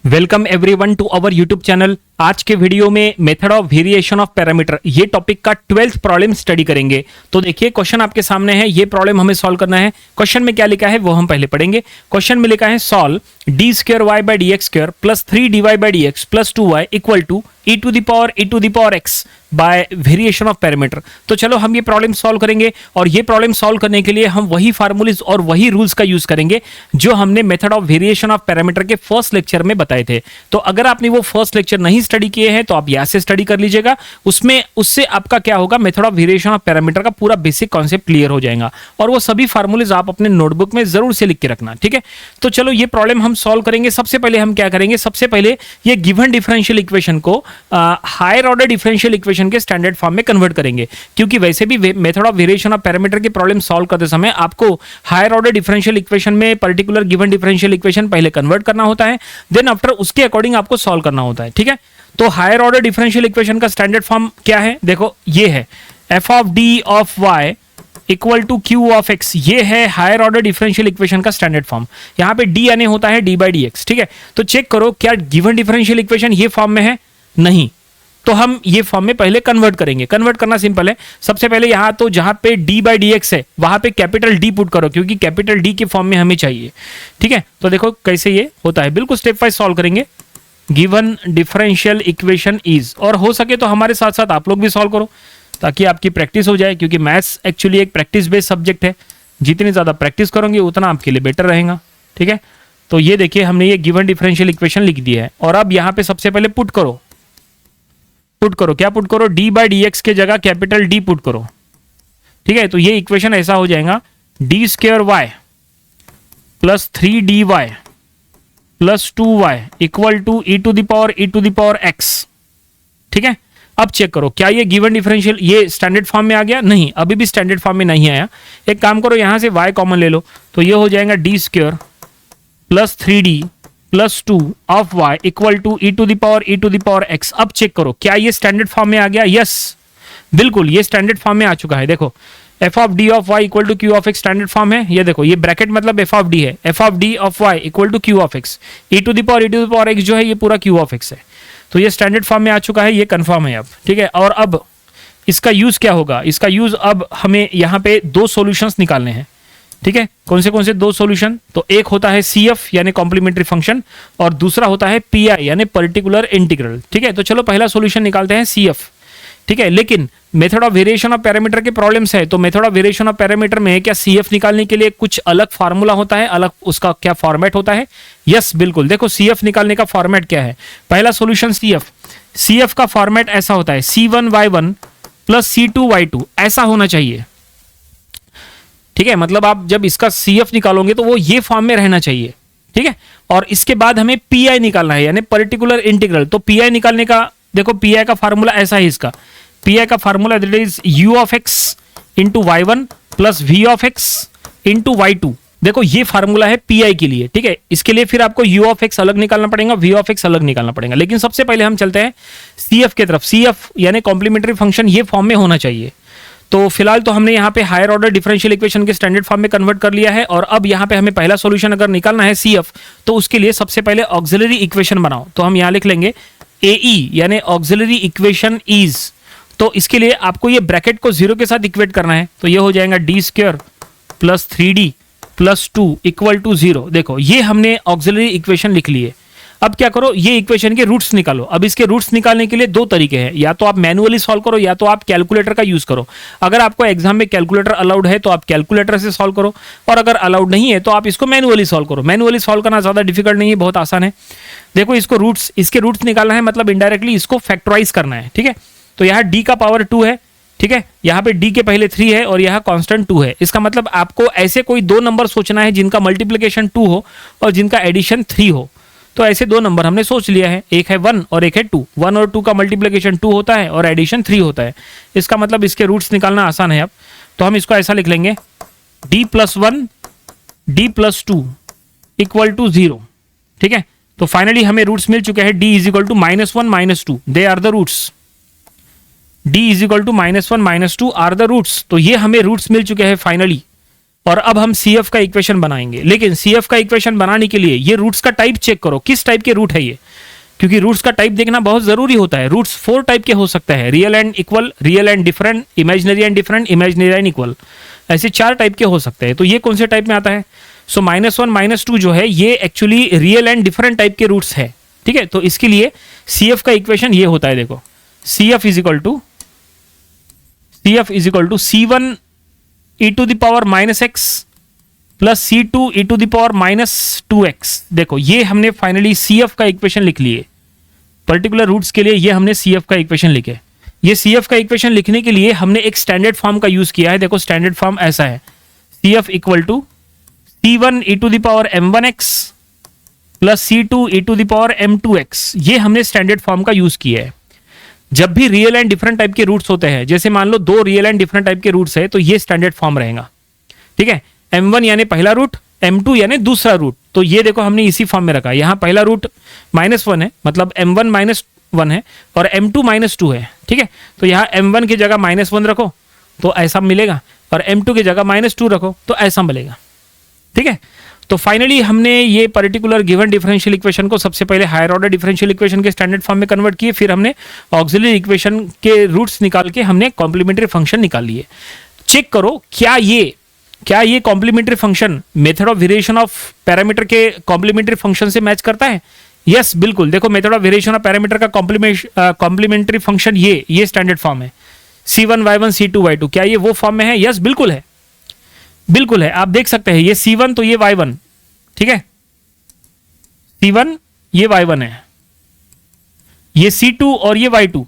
Welcome everyone to our YouTube channel. आज के video में method of variation of parameter ये टॉपिक का 12th प्रॉब्लम स्टडी करेंगे। तो देखिए क्वेश्चन आपके सामने है, ये प्रॉब्लम हमें सॉल्व करना है। क्वेश्चन में क्या लिखा है वो हम पहले पढ़ेंगे। क्वेश्चन में लिखा है solve d square y by d x square plus 3 dy by d x plus 2y equal to e to the power x by variation of parameter. तो चलो हम ये प्रॉब्लम सॉल्व करेंगे, और ये प्रॉब्लम सॉल्व करने के लिए हम वही फार्मूलेज और वही रूल्स का यूज करेंगे जो हमने method of variation of parameter के फर्स्ट लेक्चर में बताए थे। तो अगर आपने वो फर्स्ट लेक्चर नहीं स्टडी किए हैं तो आप यहाँ से स्टडी कर लीजिएगा। उससे आपका क्या होगा, method of variation of parameter का पूरा बेसिक कॉन्सेप्ट क्लियर हो जाएगा, और वो सभी फार्मूलेज आप अपने नोटबुक में जरूर से लिख के रखना, ठीक है। तो चलो ये प्रॉब्लम हम सॉल्व करेंगे। सबसे पहले हम क्या करेंगे, सबसे पहले ये गिवन डिफरेंशियल इक्वेशन को हायर ऑर्डर डिफरेंशियल इक्वेशन के स्टैंडर्ड फॉर्म में कन्वर्ट करेंगे, क्योंकि वैसे भी method of variation of parameter की प्रॉब्लम सॉल्व करते समय आपको हायर ऑर्डर डिफरेंशियल इक्वेशन में पर्टिकुलर गिवन डिफरेंशियल इक्वेशन पहले कन्वर्ट करना होता है, देन आफ्टर उसके अकॉर्डिंग आपको सॉल्व करना होता है, ठीक है। तो हायर ऑर्डर डिफरेंशियल इक्वेशन का स्टैंडर्ड फॉर्म क्या है, देखो ये है f of d of y equal to q of x. ये है हायर ऑर्डर डिफरेंशियल इक्वेशन का स्टैंडर्ड फॉर्म। यहाँ पे डी यानी होता है डी बाई डी एक्स, ठीक है। तो चेक करो क्या गिवन डिफरेंशियल इक्वेशन ये फॉर्म में है, नहीं, तो हम ये फॉर्म में पहले कन्वर्ट करेंगे। कन्वर्ट करना सिंपल है। सबसे पहले यहाँ तो जहां पे डी बाई डी एक्स है वहां पे कैपिटल डी पुट करो, क्योंकि कैपिटल डी के फॉर्म में हमें चाहिए, ठीक है। तो देखो कैसे ये होता है, बिल्कुल स्टेप वाइज सॉल्व करेंगे। गिवन डिफरेंशियल इक्वेशन इज, और हो सके तो हमारे साथ साथ आप लोग भी सॉल्व करो ताकि आपकी प्रैक्टिस हो जाए, क्योंकि मैथ्स एक्चुअली एक प्रैक्टिस बेस्ड सब्जेक्ट है। जितनी ज्यादा प्रैक्टिस करोगे उतना आपके लिए बेटर रहेगा, ठीक है। तो ये देखिए हमने ये गिवन डिफरेंशियल इक्वेशन लिख दिया है, और अब यहाँ पे सबसे पहले पुट करो क्या पुट करो, डी बाई डी एक्स के जगह कैपिटल डी पुट करो, ठीक है। तो ये इक्वेशन ऐसा हो जाएगा d square y plus 3dy plus 2y equal to e to the power x, ठीक है। अब चेक करो क्या ये गिवन डिफरेंशियल ये स्टैंडर्ड फॉर्म में आ गया, नहीं, अभी भी स्टैंडर्ड फॉर्म में नहीं आया। एक काम करो यहां से y कॉमन ले लो, तो ये हो जाएगा d square plus 3d plus 2 of y equal to e to the power x। अब चेक करो क्या ये स्टैंडर्ड फॉर्म में आ गया, यस बिल्कुल ये स्टैंडर्ड फॉर्म में आ चुका है। देखो f of d of y equal to q of x standard form है, ये देखो ये ब्रैकेट मतलब एफ ऑफ डी है, f of d of y equal to q of x, e to the power x जो है ये पूरा क्यू ऑफ एक्स है। तो ये स्टैंडर्ड फॉर्म में आ चुका है, ये कंफर्म है अब, ठीक है। और अब इसका यूज क्या होगा, इसका यूज अब हमें यहाँ पे दो सॉल्यूशंस निकालने हैं, ठीक है। कौन से दो सॉल्यूशन, तो एक होता है CF यानी कॉम्प्लीमेंट्री फंक्शन, और दूसरा होता है PI यानी पर्टिकुलर इंटीग्रल, ठीक है। तो चलो पहला सॉल्यूशन निकालते हैं CF, ठीक है। लेकिन method of variation of parameter के प्रॉब्लम्स है, तो method of variation of parameter में क्या CF निकालने के लिए कुछ अलग फार्मूला होता है, अलग उसका क्या फॉर्मेट होता है, यस बिल्कुल। देखो CF निकालने का फॉर्मेट क्या है, पहला सॉल्यूशन CF का फॉर्मेट ऐसा होता है C1y1 प्लस C2y2, ऐसा होना चाहिए, ठीक है। मतलब आप जब इसका CF निकालोगे तो वो ये फॉर्म में रहना चाहिए, ठीक है। और इसके बाद हमें PI निकालना है यानी पर्टिकुलर इंटीग्रल। तो PI निकालने का देखो PI का फार्मूला ऐसा है, इसका PI का formula that is u of x into y1 plus v of x into y2। देखो ये फार्मूला है PI के लिए, ठीक है। इसके लिए फिर आपको u ऑफ x अलग निकालना पड़ेगा, v ऑफ x अलग निकालना पड़ेगा। लेकिन सबसे पहले हम चलते हैं CF की तरफ। CF यानी कॉम्प्लीमेंट्री फंक्शन ये फॉर्म में होना चाहिए। तो फिलहाल तो हमने यहाँ पे हायर ऑर्डर डिफरेंशियल इक्वेशन के स्टैंडर्ड फॉर्म में कन्वर्ट कर लिया है, और अब यहाँ पे हमें पहला सॉल्यूशन अगर निकालना है CF, तो उसके लिए सबसे पहले ऑक्सिलरी इक्वेशन बनाओ। तो हम यहाँ लिख लेंगे AE यानी ऑक्सिलरी इक्वेशन इज। तो इसके लिए आपको ये ब्रैकेट को 0 के साथ इक्वेट करना है, तो ये हो जाएगा d square plus 3d plus 2 equal to 0। देखो ये हमने ऑक्सिलरी इक्वेशन लिख लिए। अब क्या करो, ये इक्वेशन के रूट्स निकालो। अब इसके रूट्स निकालने के लिए दो तरीके हैं, या तो आप मैनुअली सॉल्व करो या तो आप कैलकुलेटर का यूज करो। अगर आपको एग्जाम में कैलकुलेटर अलाउड है तो आप कैलकुलेटर से सॉल्व करो, और अगर अलाउड नहीं है तो आप इसको मैनुअली सॉल्व करो। मैनुअली सॉल्व करना ज्यादा डिफिकल्ट नहीं है, बहुत आसान है। देखो इसके रूट्स निकालना है, मतलब इनडायरेक्टली इसको फैक्टराइज करना है, ठीक है। तो यहाँ d का पावर 2 है, ठीक है। यहाँ पे d के पहले 3 है और यहाँ कांस्टेंट 2 है। इसका मतलब आपको ऐसे कोई दो नंबर सोचना है जिनका मल्टीप्लिकेशन 2 हो और जिनका एडिशन 3 हो। तो ऐसे दो नंबर हमने सोच लिया है, एक है 1 और एक है 2। 1 और 2 का मल्टीप्लिकेशन 2 होता है और एडिशन 3 होता है। इसका मतलब इसके रूट्स निकालना आसान है। अब तो हम इसको ऐसा लिख लेंगे d plus 1 d plus 2 equal to 0, ठीक है। तो फाइनली हमें रूट्स मिल चुके हैं, d is equal to -1 -2, they are the roots. d is equal to -1 -2 are the roots. तो ये हमें रूट्स मिल चुके हैं फाइनली, और अब हम CF का इक्वेशन बनाएंगे। लेकिन CF का इक्वेशन बनाने के लिए ये रूट्स का टाइप चेक करो, किस टाइप के रूट है ये, क्योंकि रूट्स का टाइप देखना बहुत जरूरी होता है। रूट्स 4 टाइप के हो सकते हैं, real and equal, real and different, imaginary and different, imaginary and equal, ऐसे 4 टाइप के हो सकते हैं। तो ये कौन से टाइप में आता है? सो -1 -2 जो है ये actually real and different type के रूट्स है, ठीक है। तो इसके लिए CF का इक्वेशन ये होता है, देखो CF is equal to C1 e to the power -x plus C2 e to the power -2x। देखो ये हमने फाइनली CF का इक्वेशन लिख लिए, पर्टिकुलर रूट्स के लिए ये हमने CF का इक्वेशन लिखे। ये CF का इक्वेशन लिखने के लिए हमने एक स्टैंडर्ड फॉर्म का यूज किया है। देखो स्टैंडर्ड फॉर्म ऐसा है, CF equal to C1 e to the power m1x plus C2 e to the power m2x। ये हमने स्टैंडर्ड फॉर्म का यूज किया है। जब भी रियल एंड डिफरेंट टाइप के रूट्स होते हैं, जैसे मान लो 2 रियल एंड डिफरेंट टाइप के रूट्स है, तो ये स्टैंडर्ड फॉर्म रहेगा, ठीक है। m1 यानी पहला रूट, m2 यानी दूसरा रूट। तो ये देखो हमने इसी फॉर्म में रखा है। यहाँ पहला रूट -1 है, मतलब m1 -1 है, और m2 -2 है, ठीक है। तो यहाँ m1 की जगह -1 रखो तो ऐसा मिलेगा, और m2 की जगह -2 रखो तो ऐसा मिलेगा, ठीक है। तो फाइनली हमने ये पर्टिकुलर गिवन डिफरेंशियल इक्वेशन को सबसे पहले हायर ऑर्डर डिफरेंशियल इक्वेशन के स्टैंडर्ड फॉर्म में कन्वर्ट किए, फिर हमने ऑक्सिलरी इक्वेशन के रूट्स निकाल के हमने कॉम्प्लीमेंट्री फंक्शन निकाल लिए। चेक करो क्या ये complementary function method of variation of parameter के कॉम्प्लीमेंट्री फंक्शन से मैच करता है? यस, बिल्कुल। देखो method of variation of parameter का कॉम्प्लीमेंट्री फंक्शन ये स्टैंडर्ड फॉर्म है, C1y1 C2y2। क्या ये वो फॉर्म में है? यस, बिल्कुल है, बिल्कुल है। आप देख सकते हैं ये C1 तो ये y1, ठीक है, C1 ये y1 है, ये C2 और ये y2,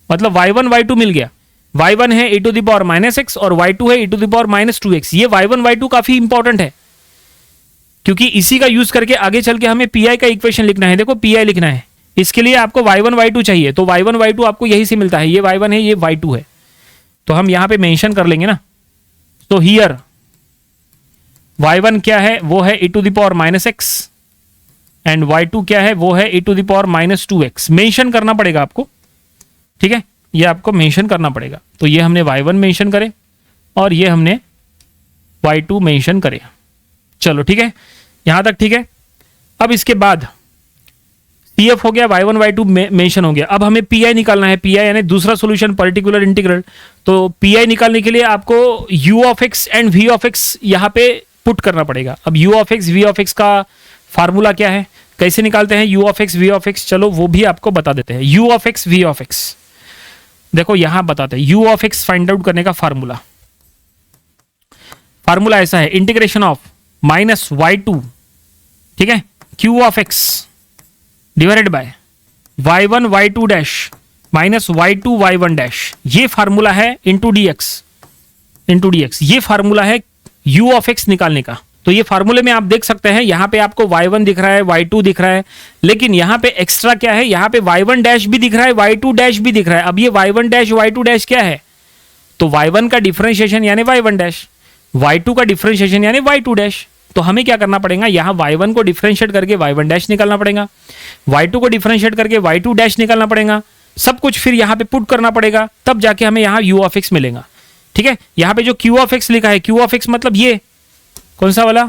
मतलब y1 y2 मिल गया। y1 है e to the power -x और y2 है e to the power -2x। ये y1 y2 काफी इंपॉर्टेंट है, क्योंकि इसी का यूज करके आगे चल के हमें PI का इक्वेशन लिखना है। देखो PI लिखना है, इसके लिए आपको y1 y2 चाहिए, तो y1 y2 आपको यही से मिलता है। ये y1 है, ये y2 है, तो हम यहां पे मेंशन कर लेंगे ना। तो हियर y1 क्या है? वो है e to the power -x, and y2 क्या है? वो है e to the power -2x। Mention करना पड़ेगा आपको, ठीक है, ये आपको मेंशन करना पड़ेगा। तो ये हमने y1 मेंशन करे और ये हमने y2 मेंशन करे। चलो ठीक है, यहां तक ठीक है। अब इसके बाद CF हो गया, y1 y2 मेंशन हो गया। अब हमें PI निकालना है, PI यानी दूसरा सॉल्यूशन, पर्टिकुलर इंटीग्रल। तो PI निकालने के लिए आपको u of x and v of x यहां पे पुट करना पड़ेगा। अब u of x v of x का फार्मूला क्या है, कैसे निकालते हैं u of x v of x, चलो वो भी आपको बता देते हैं। u of x v of x देखो यहां बताते हैं। u of x find out करने का फार्मूला ऐसा है, इंटीग्रेशन ऑफ -y2, ठीक है, q of x divided by y1 y2 dash minus y2 y1 dash. ये फार्मूला है इंटू dx। ये फार्मूला है u ऑफ x निकालने का। तो ये फार्मूले में आप देख सकते हैं, यहां पे आपको y1 दिख रहा है, y2 दिख रहा है, लेकिन यहां पे एक्स्ट्रा क्या है, यहां पे y1 डैश भी दिख रहा है, y2 डैश भी दिख रहा है। अब ये y1 डैश y2 डैश क्या है? तो y1 का डिफरेंशिएशन यानी y1 डैश, y2 का डिफरेंशिएशन यानी y2 डैश। तो हमें क्या करना पड़ेगा, यहां y1 को डिफरेंशिएट करके y1 डैश निकालना पड़ेगा, y2 को डिफरेंशिएट करके y2 डैश निकालना पड़ेगा, सब कुछ फिर यहां पे पुट करना पड़ेगा, तब जाके हमें यहां u ऑफ x मिलेगा। ठीक है, यहां पे जो q ऑफ x लिखा है, q ऑफ x मतलब ये कौन सा वाला,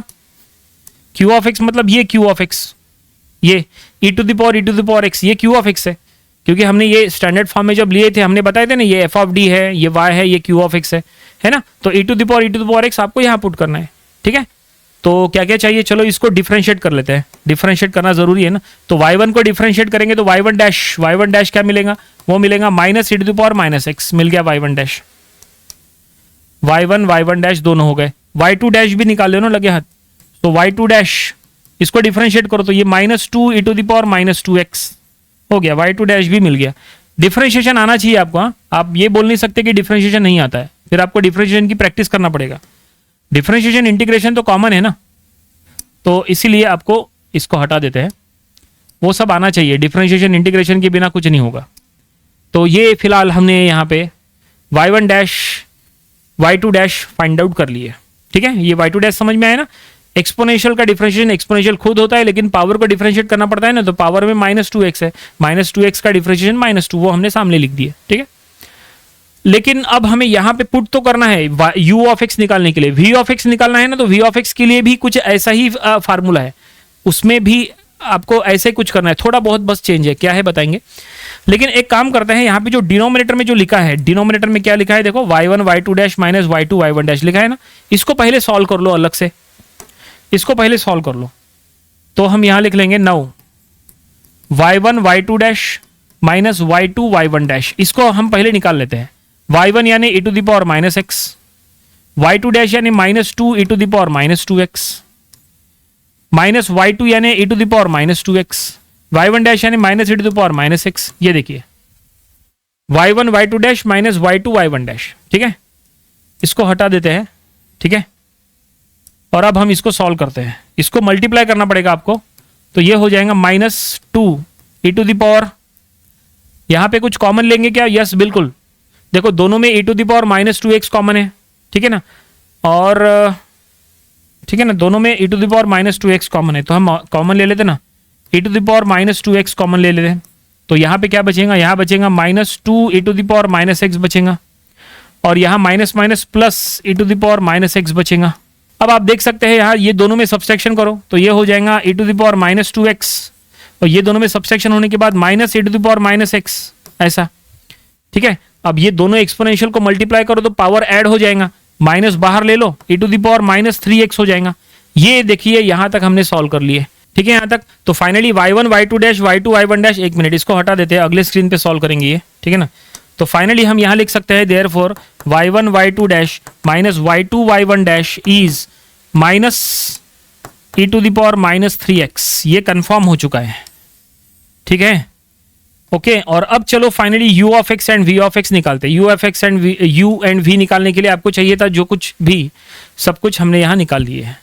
q ऑफ x मतलब ये q ऑफ x, ये e to the power x, ये q ऑफ x है, क्योंकि हमने ये स्टैंडर्ड फॉर्म में जब लिए थे हमने बताए थे ना, ये f ऑफ d है, ये y है, ये q ऑफ x है ना। तो e to the power x आपको यहां पुट करना है। ठीक है, तो क्या क्या चाहिए, चलो इसको डिफरेंशिएट कर लेते हैं, डिफरेंशिएट करना जरूरी है ना। तो y1 को डिफरेंशिएट करेंगे तो y1 डैश क्या मिलेगा, वो मिलेगा minus e to the power x, मिल गया y1 डैश, y1 डैश दोनों हो गए। y2 डैश भी निकाल लेना लगे हाथ, तो y2 डैश इसको डिफरेंशिएट करो तो ये -2 e to the power -2x हो गया, y2 डैश भी मिल गया। डिफरेंशिएशन आना चाहिए आपको, हाँ, आप ये बोल नहीं सकते कि डिफरेंशिएशन नहीं आता है, फिर आपको डिफरेंशिएशन की प्रैक्टिस करना पड़ेगा। डिफरेंशिएशन इंटीग्रेशन तो कॉमन है ना, तो इसीलिए आपको इसको हटा देते हैं, वो सब आना चाहिए, डिफरेंशिएशन इंटीग्रेशन के बिना कुछ नहीं होगा। तो ये फिलहाल हमने यहाँ पे y1 dash y2 dash find out कर लिए। ठीक है, ये y2 डैश समझ में आया ना। एक्सपोनेंशियल का डिफरेंशिएशन, एक्सपोनेंशियल खुद होता है लेकिन पावर को डिफरेंशिएट करना पड़ता है ना, तो पावर में -2x है, -2x का डिफरेंशिएशन -2, वो हमने सामने लिख दिया। ठीक है, लेकिन अब हमें यहाँ पे पुट तो करना है u ऑफ x निकालने के लिए, v ऑफ x निकालना है ना, तो v ऑफ x के लिए भी कुछ ऐसा ही फार्मूला है, उसमें भी आपको ऐसे कुछ करना है, थोड़ा बहुत बस चेंज है, क्या है बताएंगे। लेकिन एक काम करते हैं, यहाँ पे जो डिनोमिनेटर में जो लिखा है, डिनोमिनेटर में क्या लिखा है देखो, y1 y2 dash minus y2 y1 dash लिखा है ना, इसको पहले सॉल्व कर लो अलग से, इसको पहले सॉल्व कर लो। तो हम यहाँ लिख लेंगे now y1 y2 dash minus y2 y1 dash, इसको हम पहले निकाल लेते हैं। y1 यानी e to the power minus x, y2 dash यानी minus 2 e to the power minus 2x, minus y2 यानी e to the power minus 2x, y1 dash यानी minus e to the power minus x। ये देखिए y1 y2 dash minus y2 y1 dash, ठीक है, इसको हटा देते हैं, ठीक है। और अब हम इसको सॉल्व करते हैं, इसको मल्टीप्लाई करना पड़ेगा आपको, तो ये हो जाएगा minus 2 e to the power, यहां पे कुछ कॉमन लेंगे क्या, यस बिल्कुल, देखो दोनों में e to the power minus 2x common है, ठीक है ना, और ठीक है ना, दोनों में e to the power minus 2x common है, तो हम कॉमन ले लेते ना, e to the power minus 2x common ले लेते हैं, तो यहाँ पे क्या बचेगा, यहाँ बचेगा minus 2 e to the power minus x बचेगा, और यहाँ minus minus plus e to the power minus x बचेगा। अब आप देख सकते हैं यहाँ ये दोनों में सब्सट्रैक्शन करो, तो ये हो जाएगा e to the power minus 2x, और ये दोनों में सब्सट्रैक्शन होने के बाद minus e to the power minus x, ऐसा, ठीक है। अब ये दोनों एक्सपोनेंशियल को मल्टीप्लाई करो तो पावर ऐड हो जाएगा, माइनस बाहर ले लो, e to the power minus 3x हो जाएगा। ये देखिए यहां तक हमने सॉल्व कर लिए, ठीक है, यहां तक। तो finally y1 y2 dash y2 y1 dash, एक मिनट इसको हटा देते हैं, अगले स्क्रीन पे सॉल्व करेंगे ये, ठीक है ना। तो फाइनली हम यहां लिख सकते हैं therefore y1 y2 dash minus y2 y1 dash is minus e to the power minus 3x, ये कंफर्म हो चुका है, ठीक है, ओके। और अब चलो finally u of x and v of x निकालते हैं। u of x and u and v निकालने के लिए आपको चाहिए था जो कुछ भी, सब कुछ हमने यहाँ निकाल लिए है,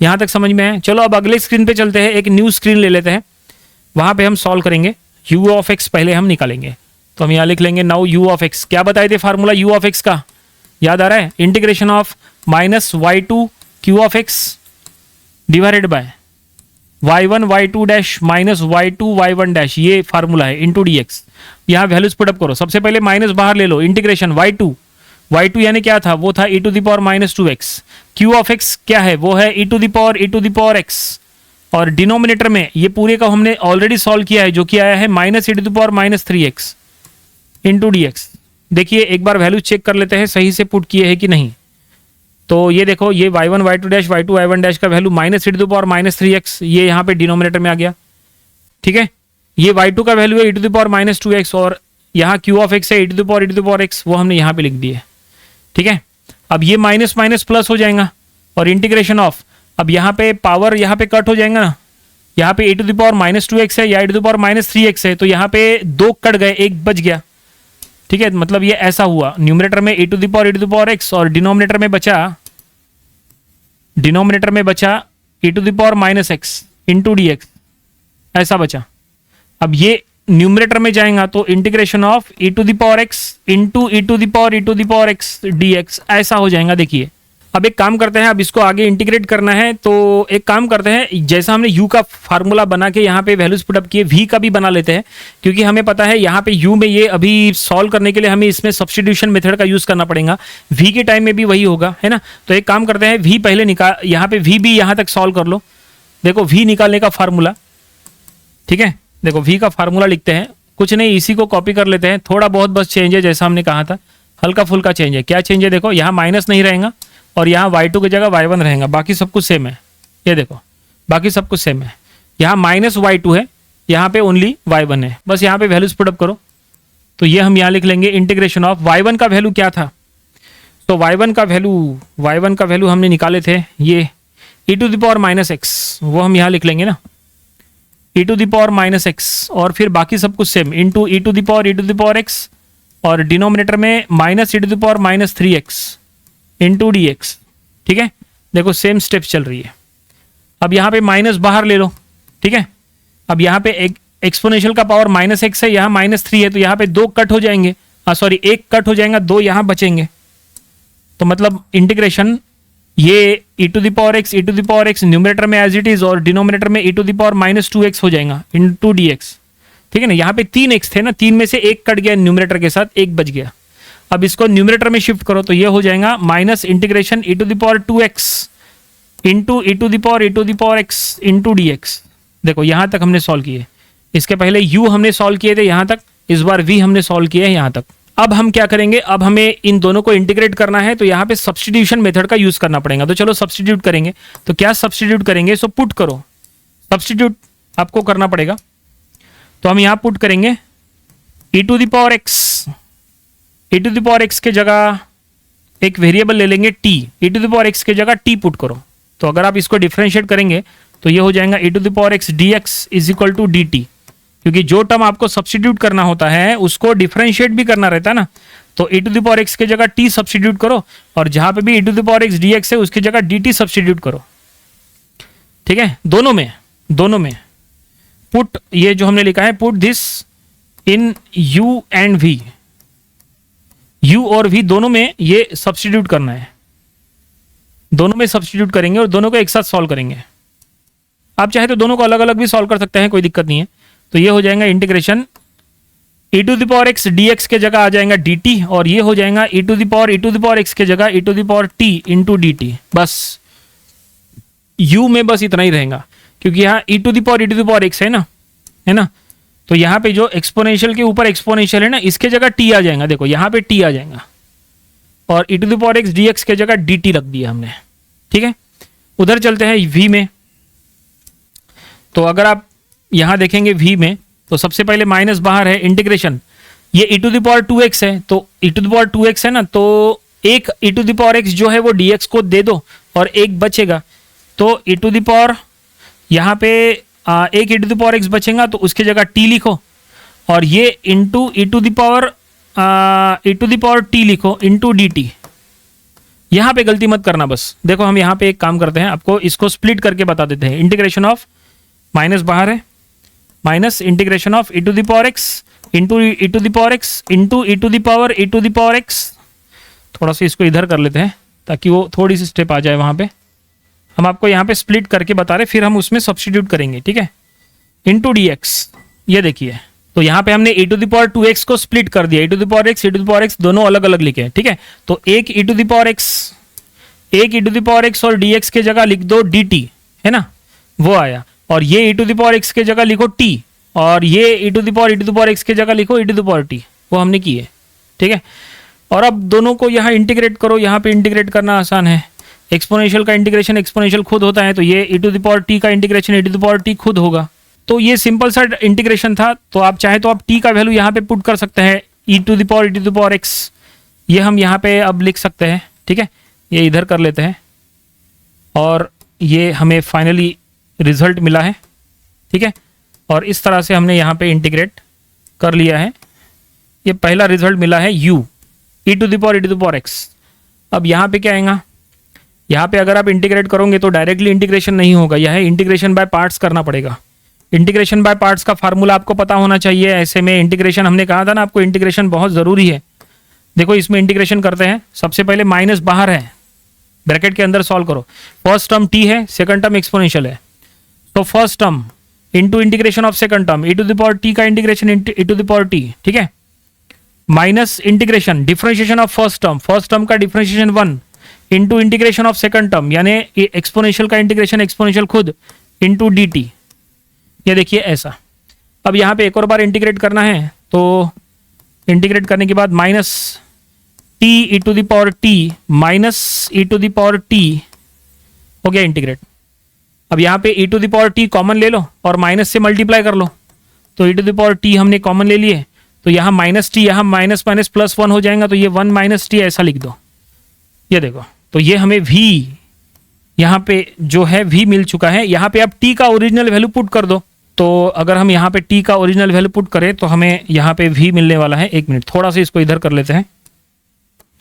यहाँ तक समझ में है। चलो अब अगले स्क्रीन पे चलते हैं, एक न्यू स्क्रीन ले लेते हैं, वहाँ पे हम सॉल्व करेंगे। u ऑफ x पहले हम निकालेंगे, तो हम यहाँ लिख लेंगे नाउ u ऑफ x, क्या बताए थे फार्मूला u ऑफ x का, याद आ रहा है, integration of minus y2 q of x divided by y1 y2 dash minus y2 y1 dash, ये फार्मूला है, इंटू डी एक्स। यहाँ वैल्यूज पुटअप करो, सबसे पहले माइनस बाहर ले लो, इंटीग्रेशन y2 यानी क्या था, वो था e to the power minus 2x, q of x क्या है, वो है e to the power x, और डिनोमिनेटर में ये पूरे का हमने ऑलरेडी सॉल्व किया है, जो कि आया है minus e to the power minus 3x into d x. देखिए एक बार वैल्यू चेक कर लेते हैं सही से पुट किए हैं कि नहीं। तो ये देखो, ये y1 y2 dash y2 y1 dash का value minus e to the power minus 3x, ये यहाँ पे डिनोमिनेटर में आ गया, ठीक है। ये y2 का वैल्यू है e to the power minus 2x, और यहाँ q ऑफ x है e to the power x, वो हमने यहाँ पे लिख दिए, ठीक है। अब ये माइनस माइनस प्लस हो जाएगा, और इंटीग्रेशन ऑफ, अब यहाँ पे पावर यहाँ पे कट हो जाएगा ना, यहाँ पे e to the power minus 2x है या e to the power minus 3x है, तो यहाँ पे दो कट गए, एक बच गया, ठीक है। मतलब ये ऐसा हुआ, न्यूमरेटर में e to the power x, और डिनोमिनेटर में बचा e to the power minus x into d x, ऐसा बचा। अब ये न्यूमरेटर में जाएगा तो integration of e to the power x into e to the power x dx, ऐसा हो जाएगा। देखिए अब एक काम करते हैं, अब इसको आगे इंटीग्रेट करना है, तो एक काम करते हैं, जैसा हमने u का फार्मूला बना के यहाँ पे वैल्यूज पुटअप किए, v का भी बना लेते हैं, क्योंकि हमें पता है यहाँ पे u में ये अभी सॉल्व करने के लिए हमें इसमें सब्स्टिट्यूशन मेथड का यूज करना पड़ेगा, v के टाइम में भी वही होगा, है ना। तो एक काम करते हैं, v पहले निकाल, यहाँ पे v भी यहाँ तक सॉल्व कर लो। देखो v निकालने का फार्मूला, ठीक है, देखो v का फार्मूला लिखते हैं, कुछ नहीं इसी को कॉपी कर लेते हैं, थोड़ा बहुत बस चेंज है, जैसा हमने कहा था हल्का फुल्का चेंज है। क्या चेंज है, देखो यहाँ माइनस नहीं रहेगा, और यहाँ y2 की जगह y1 रहेगा, बाकी सब कुछ सेम है। ये देखो बाकी सब कुछ सेम है, यहाँ माइनस y2 है, यहाँ पे ओनली y1 है, बस यहाँ पे वैल्यूज पुटअप करो। तो ये हम यहाँ लिख लेंगे इंटीग्रेशन ऑफ y1 का वैल्यू क्या था, तो y1 का वैल्यू हमने निकाले थे, ये e to the power minus x, वो हम यहाँ लिख लेंगे ना, e to the power minus x, और फिर बाकी सब कुछ same, into e to the power x, और डिनोमिनेटर में minus e to the power minus 3x into d x, ठीक है। देखो सेम स्टेप चल रही है। अब यहाँ पे माइनस बाहर ले लो, ठीक है। अब यहाँ पे एक एक्सपोनेंशियल का पावर माइनस x है, यहाँ माइनस 3 है, तो यहाँ पे दो कट हो जाएंगे, सॉरी एक कट हो जाएगा, दो यहाँ बचेंगे, तो मतलब इंटीग्रेशन ये e to the power x numerator में एज इट इज, और डिनोमिनेटर में e to the power minus 2x हो जाएगा इंटू डी एक्स, ठीक है ना। यहाँ पे 3x थे ना, 3 में से एक कट गया न्यूमरेटर के साथ, एक बच गया। अब इसको न्यूमरेटर में शिफ्ट करो तो ये हो जाएगा minus integration e to the power 2x into e to the power x into dx। देखो यहाँ तक हमने सॉल्व किए, इसके पहले u हमने सॉल्व किए थे यहाँ तक, इस बार v हमने सॉल्व किए हैं यहाँ तक। अब हम क्या करेंगे, अब हमें इन दोनों को इंटीग्रेट करना है तो यहाँ पे सब्स्टिट्यूशन मेथड का यूज करना पड़ेगा। तो चलो सब्स्टिट्यूट करेंगे। तो क्या सब्स्टिट्यूट करेंगे, सो पुट करो, सब्स्टिट्यूट आपको करना पड़ेगा। तो हम यहाँ पुट करेंगे e to the power x के जगह एक वेरिएबल ले लेंगे t, e to the power x के जगह t पुट करो। तो अगर आप इसको डिफरेंशिएट करेंगे तो ये हो जाएगा e to the power x dx is equal to dt, क्योंकि जो टर्म आपको सब्स्टिट्यूट करना होता है उसको डिफरेंशिएट भी करना रहता है ना। तो e to the power x के जगह t सब्स्टिट्यूट करो और जहां पे भी e to the power x dx है उसकी जगह dt सब्स्टिट्यूट करो। ठीक है, दोनों में पुट, ये जो हमने लिखा है put this in u and v, u और v दोनों में ये सब्स्टिट्यूट करना है, दोनों में सब्स्टिट्यूट करेंगे और दोनों को एक साथ सॉल्व करेंगे। आप चाहे तो दोनों को अलग अलग भी सॉल्व कर सकते हैं, कोई दिक्कत नहीं है। तो ये हो जाएगा integration e to the power x dx के जगह आ जाएगा dt और ये हो जाएगा e to the power x के जगह e to the power t into dt। बस u में बस इतना ही रहेगा, क्योंकि यहाँ e to the power x है ना। तो यहाँ पे जो एक्सपोनेंशियल के ऊपर एक्सपोनेंशियल है ना, इसके जगह t आ जाएगा। देखो यहाँ पे t आ जाएगा और e to the power x dx के जगह dt रख दिया हमने। ठीक है, उधर चलते हैं v में। तो अगर आप यहाँ देखेंगे v में तो सबसे पहले माइनस बाहर है, इंटीग्रेशन, ये e to the power 2x है, तो e to the power 2x है ना, तो एक e to the power x जो है वो dx को दे दो और एक बचेगा। तो e टू द पावर यहाँ पे एक e to the power x बचेगा तो उसकी जगह t लिखो और ये into e to the power t लिखो इंटू dt। यहाँ पे गलती मत करना बस। देखो हम यहाँ पे एक काम करते हैं, आपको इसको स्प्लिट करके बता देते हैं। इंटीग्रेशन ऑफ, माइनस बाहर है, minus integration of e to the power x into e to the power x into e to the power x। थोड़ा सा इसको इधर कर लेते हैं ताकि वो थोड़ी सी स्टेप आ जाए वहाँ पे। हम आपको यहाँ पे स्प्लिट करके बता रहे, फिर हम उसमें सब्स्टिट्यूट करेंगे। ठीक है, इंटू dx, ये देखिए। तो यहाँ पे हमने e to the power 2x को स्प्लिट कर दिया, e to the power x दोनों अलग अलग लिखे हैं। ठीक है, तो एक e to the power x और dx के जगह लिख दो dt, है ना, वो आया। और ये e to the power x के जगह लिखो t और ये e to the power x के जगह लिखो e to the power t, वो हमने की है। ठीक है, और अब दोनों को यहाँ इंटीग्रेट करो। यहाँ पे इंटीग्रेट करना आसान है, एक्सपोनेंशियल का इंटीग्रेशन एक्सपोनेंशियल खुद होता है, तो ये e to the power t का integration e to the power t खुद होगा। तो ये सिंपल सा इंटीग्रेशन था। तो आप चाहे तो आप t का वैल्यू यहाँ पे पुट कर सकते हैं, e to the power x, ये हम यहाँ पे अब लिख सकते हैं। ठीक है, ये इधर कर लेते हैं और ये हमें फाइनली रिजल्ट मिला है। ठीक है, और इस तरह से हमने यहाँ पे इंटीग्रेट कर लिया है। ये पहला रिजल्ट मिला है u, e to the power x। अब यहाँ पे क्या आएगा, यहाँ पे अगर आप इंटीग्रेट करोगे तो डायरेक्टली इंटीग्रेशन नहीं होगा, यह है इंटीग्रेशन बाय पार्ट्स करना पड़ेगा। इंटीग्रेशन बाय पार्ट्स का फार्मूला आपको पता होना चाहिए। ऐसे में इंटीग्रेशन, हमने कहा था ना आपको इंटीग्रेशन बहुत ज़रूरी है। देखो इसमें इंटीग्रेशन करते हैं, सबसे पहले माइनस बाहर है, ब्रैकेट के अंदर सॉल्व करो। फर्स्ट टर्म t है, सेकंड टर्म एक्सपोनेंशियल है, तो first term into integration of second term, e to the power t का integration e to the power t। ठीक है, minus integration differentiation of first term का differentiation 1 into integration of second term, यानी exponential का integration exponential खुद into dt। ये देखिए ऐसा। अब यहाँ पे एक और बार इंटीग्रेट करना है, तो इंटीग्रेट करने के बाद minus t e to the power t minus e to the power t हो गया इंटीग्रेट। अब यहाँ पे e to the power t common ले लो और माइनस से मल्टीप्लाई कर लो, तो e to the power t हमने कॉमन ले लिए, तो यहाँ माइनस t, यहाँ माइनस माइनस प्लस 1 हो जाएगा, तो ये 1 माइनस t ऐसा लिख दो। ये देखो, तो ये हमें v यहाँ पे जो है v मिल चुका है। यहाँ पे आप t का ओरिजिनल वैल्यू पुट कर दो। तो अगर हम यहाँ पे t का ओरिजिनल वैल्यू पुट करें तो हमें यहाँ पे v मिलने वाला है। एक मिनट, थोड़ा सा इसको इधर कर लेते हैं।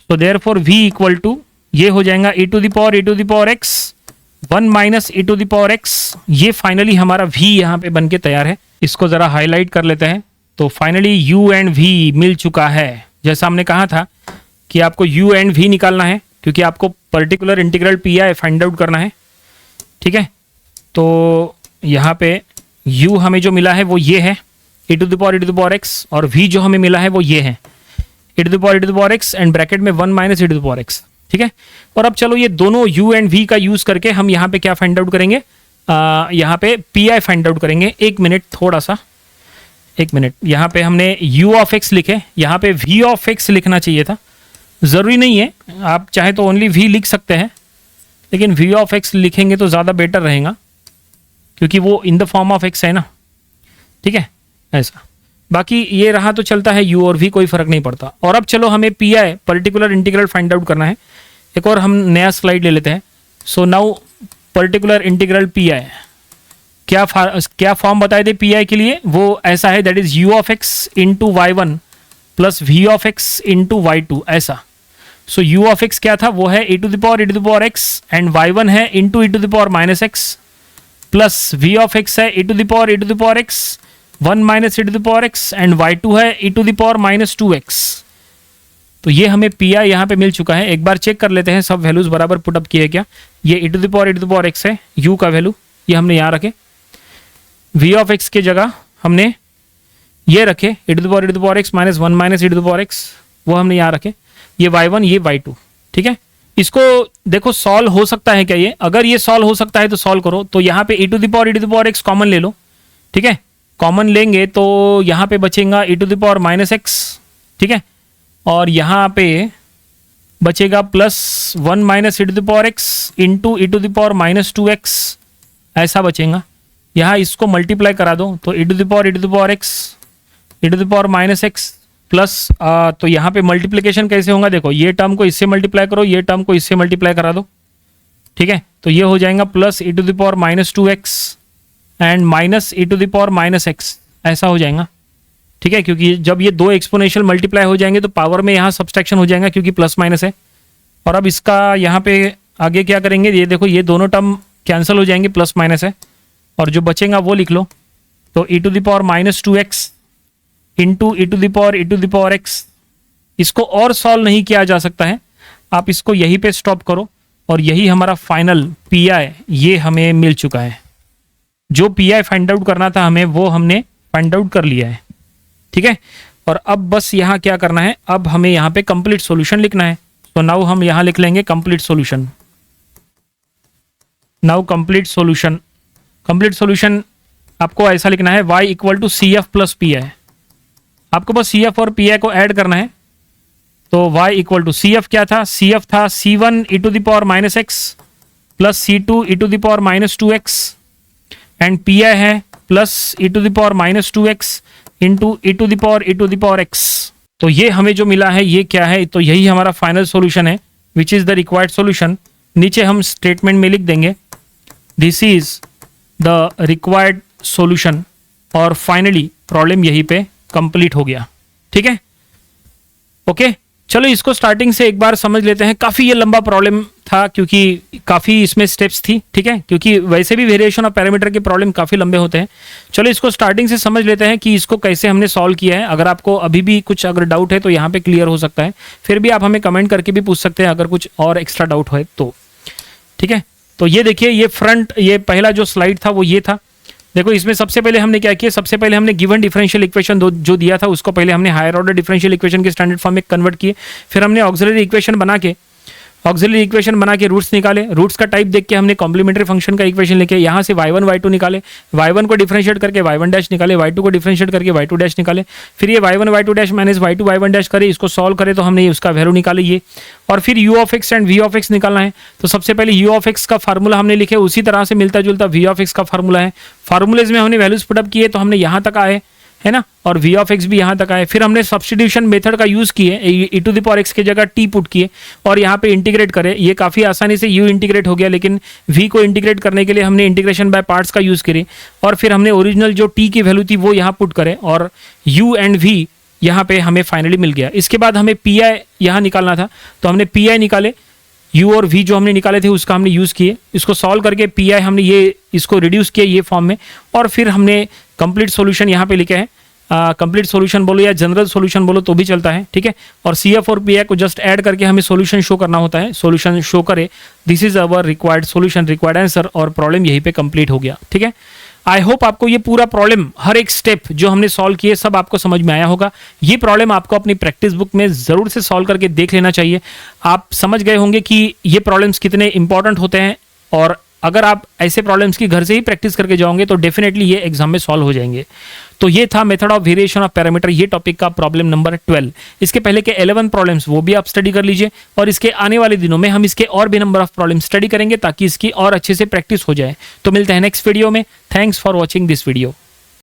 तो देयरफॉर v इक्वल टू ये हो जाएगा e to the power x 1 minus e to the power x। ये फाइनली हमारा v यहाँ पे बन के तैयार है। इसको ज़रा हाईलाइट कर लेते हैं। तो फाइनली u एंड v मिल चुका है। जैसा हमने कहा था कि आपको u एंड v निकालना है, क्योंकि आपको particular integral P find out करना है। ठीक है, तो यहाँ पे u हमें जो मिला है वो ये है e to the power x, और v जो हमें मिला है वो ये है e to the power x and bracket में 1 minus e to the power x, ठीक है। और अब चलो ये दोनों u एंड v का यूज करके हम यहाँ पे क्या फाइंड आउट करेंगे, यहाँ पे pi फाइंड आउट करेंगे। एक मिनट, थोड़ा सा एक मिनट, यहाँ पे हमने u ऑफ x लिखे, यहाँ पे v ऑफ x लिखना चाहिए था, ज़रूरी नहीं है, आप चाहे तो ओनली v लिख सकते हैं, लेकिन v ऑफ x लिखेंगे तो ज़्यादा बेटर रहेगा क्योंकि वो in the form of x है ना, ठीक है, ऐसा। बाकी ये रहा तो चलता है, u और v कोई फर्क नहीं पड़ता। और अब चलो हमें pi particular integral find out करना है। एक और हम नया स्लाइड ले लेते हैं। So now particular integral pi, क्या फॉर्म बताए थे पी आई के लिए, वो ऐसा है, that is u of x into y one plus v of x into y two, ऐसा। सो u ऑफ एक्स क्या था, वो है e to the power x and y1 है into e to the power minus x plus v of x है e to the power x 1 minus e to the power x and y2 है e to the power minus 2x। तो ये हमें P I यहाँ पे मिल चुका है। एक बार चेक कर लेते हैं सब वैल्यूज बराबर पुटअप किए क्या। ये e to the power x है, u का वैल्यू ये हमने यहाँ रखे, v ऑफ x के जगह हमने ये रखे e to the power x minus 1 minus e to the power x, वो हमने यहाँ रखे, ये y1 ये y2, ठीक है। इसको देखो सॉल्व हो सकता है क्या, ये अगर ये सॉल्व हो सकता है तो सॉल्व करो। तो यहाँ पे e to the power x common ले लो, ठीक है, कॉमन लेंगे तो यहाँ पे बचेगा e to the power minus x, ठीक है, और यहाँ पे बचेगा plus 1 minus e to the power x into e to the power minus 2x, ऐसा बचेगा। यहाँ इसको मल्टीप्लाई करा दो तो e to the power x e to the power minus x plus, तो यहाँ पे मल्टीप्लिकेशन कैसे होगा, देखो ये टर्म को इससे मल्टीप्लाई करो, ये टर्म को इससे मल्टीप्लाई करा दो, ठीक है, तो ये हो जाएगा plus e to the power minus 2x and minus e to the power minus x, ऐसा हो जाएगा, ठीक है। क्योंकि जब ये दो एक्सपोनेंशियल मल्टीप्लाई हो जाएंगे तो पावर में यहाँ सब्सट्रैक्शन हो जाएगा क्योंकि प्लस माइनस है। और अब इसका यहाँ पे आगे क्या करेंगे, ये देखो ये दोनों टर्म कैंसिल हो जाएंगे, प्लस माइनस है, और जो बचेगा वो लिख लो। तो e to the power minus 2x into e to the power x, इसको और सॉल्व नहीं किया जा सकता है, आप इसको यहीं पे स्टॉप करो। और यही हमारा फाइनल पी आई ये हमें मिल चुका है। जो पी आई फाइंड आउट करना था हमें वो हमने फाइंड आउट कर लिया है, ठीक है। और अब बस यहाँ क्या करना है, अब हमें यहाँ पे कंप्लीट सॉल्यूशन लिखना है। तो नाउ हम यहाँ लिख लेंगे complete solution. Now complete solution आपको ऐसा लिखना है, y equal to C F plus P I. आपको बस सी एफ और पी आई को ऐड करना है। तो y equal to C F क्या था, सी एफ था c1 e to the power minus x plus c2 e to the power minus 2x and P I है plus e to the power minus 2x into e to the power x। तो ये हमें जो मिला है ये क्या है, तो यही हमारा फाइनल सॉल्यूशन है, which is the required solution. नीचे हम स्टेटमेंट में लिख देंगे this is the required solution, और फाइनली प्रॉब्लम यहीं पे कंप्लीट हो गया, ठीक है। ओके, चलो इसको स्टार्टिंग से एक बार समझ लेते हैं। काफ़ी ये लंबा प्रॉब्लम था क्योंकि काफ़ी इसमें स्टेप्स थी, ठीक है, क्योंकि वैसे भी वेरिएशन ऑफ पैरामीटर के प्रॉब्लम काफ़ी लंबे होते हैं। चलो इसको स्टार्टिंग से समझ लेते हैं कि इसको कैसे हमने सॉल्व किया है। अगर आपको अभी भी कुछ अगर डाउट है तो यहाँ पे क्लियर हो सकता है, फिर भी आप हमें कमेंट करके भी पूछ सकते हैं अगर कुछ और एक्स्ट्रा डाउट है तो, ठीक है। तो ये देखिए, ये पहला जो स्लाइड था वो ये था। देखो इसमें सबसे पहले हमने क्या किया, सबसे पहले हमने गिवन डिफरेंशियल इक्वेशन जो दिया था उसको पहले हमने हायर ऑर्डर डिफरेंशियल इक्वेशन के स्टैंडर्ड फॉर्म में कन्वर्ट किए। फिर हमने ऑक्सिलरी इक्वेशन बना के रूट्स निकाले। रूट्स का टाइप देख के हमने कॉम्प्लीमेंट्री फंक्शन का इक्वेशन लेके यहाँ से y1 y2 निकाले। y1 को डिफरेंशिएट करके y1 डैश निकाले, y2 को डिफरेंशिएट करके y2 डैश निकाले। फिर ये y1 y2 dash minus y2 y1 dash करे, इसको सॉल्व करे तो हमने उसका वैल्यू निकाले ये। और फिर u of x and v of x निकालना है। तो सबसे पहले u ऑफ एक्स का फार्मूला हमने लिखे, उसी तरह से मिलता जुलता v ऑफ एक्स का फार्मूला है। फार्मूलेज में हमने वैल्यूज पुटअप किए तो हमने यहाँ तक आए, है ना, और v ऑफ एक्स भी यहाँ तक आए। फिर हमने सब्स्टिट्यूशन मेथड का यूज किए, e to the power x की जगह t पुट किए और यहाँ पे इंटीग्रेट करे। ये काफ़ी आसानी से u इंटीग्रेट हो गया, लेकिन v को इंटीग्रेट करने के लिए हमने इंटीग्रेशन बाय पार्ट्स का यूज़ करी। और फिर हमने ओरिजिनल जो t की वैल्यू थी वो यहाँ पुट करे और u एंड v यहाँ पे हमें फाइनली मिल गया। इसके बाद हमें पी आई यहाँ निकालना था, तो हमने पी आई निकाले। u और v जो हमने निकाले थे उसका हमने यूज़ किए। इसको सॉल्व करके पी आई हमने ये इसको रिड्यूस किया ये फॉर्म में, और फिर हमने कंप्लीट सॉल्यूशन यहाँ पे लिखे हैं। कंप्लीट सॉल्यूशन बोलो या जनरल सॉल्यूशन बोलो तो भी चलता है, ठीक है। और सी एफ और पी आई को जस्ट ऐड करके हमें सॉल्यूशन शो करना होता है। सॉल्यूशन शो करे this is our required solution, required answer, और प्रॉब्लम यहीं पे कंप्लीट हो गया, ठीक है। आई होप आपको ये पूरा प्रॉब्लम, हर एक स्टेप जो हमने सॉल्व किए सब आपको समझ में आया होगा। ये प्रॉब्लम आपको अपनी प्रैक्टिस बुक में जरूर से सॉल्व करके देख लेना चाहिए। आप समझ गए होंगे कि ये प्रॉब्लम्स कितने इंपॉर्टेंट होते हैं, और अगर आप ऐसे प्रॉब्लम्स की घर से ही प्रैक्टिस करके जाओगे तो डेफिनेटली ये एग्जाम में सॉल्व हो जाएंगे। तो ये था method of variation of parameter, ये टॉपिक का प्रॉब्लम नंबर 12। इसके पहले के 11 प्रॉब्लम्स वो भी आप स्टडी कर लीजिए, और इसके आने वाले दिनों में हम इसके और भी नंबर ऑफ प्रॉब्लम स्टडी करेंगे ताकि इसकी और अच्छे से प्रैक्टिस हो जाए। तो मिलते हैं नेक्स्ट वीडियो में। Thanks for watching this video.